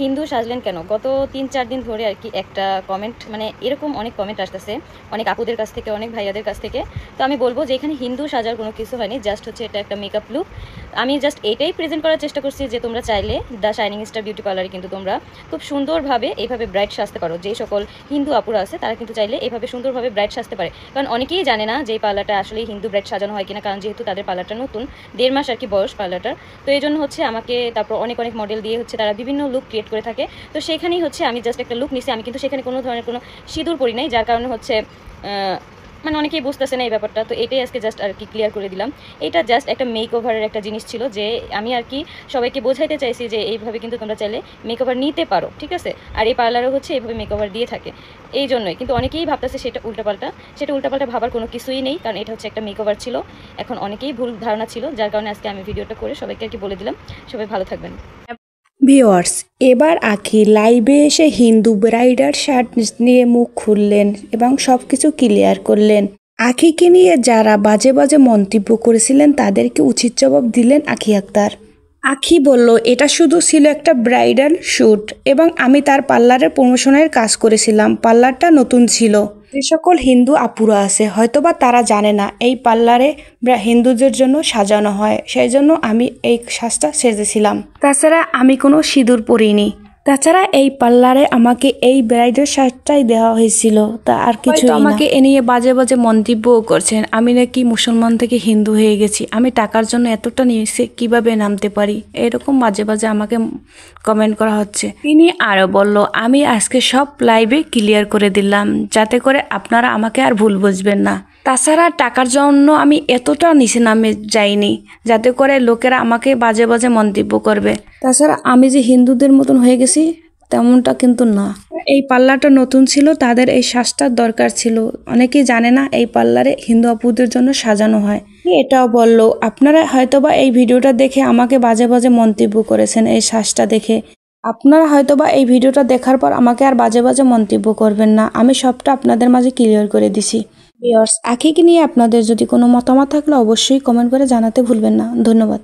হিন্দু সাজলেন কেন? গত ৩-৪ দিন ধরে আর কি একটা কমেন্ট, মানে এরকম অনেক কমেন্ট আসতেছে অনেক আপুদের কাছ থেকে, অনেক ভাইয়াদের কাছ থেকে। তো আমি বলবো যে এখানে হিন্দু সাজার কোনো কিছু হয়নি, জাস্ট হচ্ছে এটা একটা মেকআপ লুক। আমি জাস্ট এটাই প্রেজেন্ট করার চেষ্টা করছি যে তোমরা চাইলে দ্য শাইনিং স্টার বিউটি পার্লারে কিন্তু তোমরা খুব সুন্দরভাবে এইভাবে ব্রাইট সাজতে পারো। যেই সকল হিন্দু আপুরা আছে তারা কিন্তু চাইলে এইভাবে সুন্দরভাবে ব্রাইট সাজতে পারে। কারণ অনেকেই জানে না যে এই পার্লারটা আসলে হিন্দু ব্রাইট সাজানো হয় কিনা, কারণ যেহেতু তাদের পার্লারটা নতুন, 1.5 মাস আর কি বয়স পার্লারটার। তো এই জন্য হচ্ছে আমাকে তারপর অনেক অনেক মডেল দিয়ে হচ্ছে তারা বিভিন্ন লুক ক্রিয়েট করে থাকে। তো সেখানেই হচ্ছে আমি জাস্ট একটা লুক নিছি। আমি কিন্তু সেখানে কোনো ধরনের কোনো সিঁদুর পরি নাই, যার কারণে হচ্ছে মানে অনেকেই বুঝতেছে না এই ব্যাপারটা। তো এটাই আজকে জাস্ট আর কি ক্লিয়ার করে দিলাম। এটা জাস্ট একটা মেক ওভারের একটা জিনিস ছিল, যে আমি আর কি সবাইকে বোঝাইতে চাইছি যে এইভাবে কিন্তু তোমরা চাইলে মেক ওভার নিতে পারো, ঠিক আছে। আর এই পার্লারও হচ্ছে এইভাবে মেক ওভার দিয়ে থাকে, এই জন্যই। কিন্তু অনেকেই ভাবতেছে সেটা উল্টাপাল্টা। সেটা উল্টাপাল্টা ভাবার কোনো কিছুই নেই, কারণ এটা হচ্ছে একটা মেক ওভার ছিল। এখন অনেকেই ভুল ধারণা ছিল, যার কারণে আজকে আমি ভিডিওটা করে সবাইকে আর কি বলে দিলাম। সবাই ভালো থাকবেন। ভিউয়ার্স, এবার আখি লাইভে এসে হিন্দু ব্রাইডাল শার্ট নিয়ে মুখ খুললেন এবং সব কিছু ক্লিয়ার করলেন। আখিকে নিয়ে যারা বাজে বাজে মন্তব্য করেছিলেন তাদেরকে উচিত জবাব দিলেন আখি আক্তার। আখি বলল, এটা শুধু ছিল একটা ব্রাইডাল শ্যুট এবং আমি তার পার্লারের প্রমোশনের কাজ করেছিলাম। পার্লারটা নতুন ছিল। যে সকল হিন্দু আপুরা আছে হয়তোবা তারা জানে না এই পার্লারে হিন্দুদের জন্য সাজানো হয়, সেই জন্য আমি এই সাজটা সেজেছিলাম। তাছাড়া আমি কোনো সিঁদুর পরিনি। তাছাড়া এই পার্লারে আমাকে এই ব্রাইডাল শার্টটাই দেওয়া হয়েছিল, তা আর কিছু আমাকে এ নিয়ে বাজে বাজে মন্তব্যও করছেন। আমি নাকি মুসলমান থেকে হিন্দু হয়ে গেছি, আমি টাকার জন্য এতটা নিচে কিভাবে নামতে পারি, এরকম বাজে বাজে আমাকে কমেন্ট করা হচ্ছে। তিনি আরো বলল, আমি আজকে সব লাইভে ক্লিয়ার করে দিলাম যাতে করে আপনারা আমাকে আর ভুল বুঝবেন না। তাছাড়া টাকার জন্য আমি এতটা নিচে নামে যাইনি যাতে করে লোকেরা আমাকে বাজে বাজে মন্তব্য করবে। তাছাড়া আমি যে হিন্দুদের মতন হয়ে গেছি তেমনটা কিন্তু না। এই পার্লারটা নতুন ছিল, তাদের এই সাজটার দরকার ছিল। অনেকেই জানে না এই পার্লারে হিন্দু আপুদের জন্য সাজানো হয়। এটাও বলল, আপনারা হয়তোবা এই ভিডিওটা দেখে আমাকে বাজে বাজে মন্তব্য করেছেন এই সাজটা দেখে। আপনারা হয়তোবা এই ভিডিওটা দেখার পর আমাকে আর বাজে বাজে মন্তব্য করবেন না। আমি সবটা আপনাদের মাঝে ক্লিয়ার করে দিছি। ভিউয়ার্স, আখিকে নিয়ে আপনাদের যদি কোনো মতামত থাকলে অবশ্যই কমেন্ট করে জানাতে ভুলবেন না। ধন্যবাদ।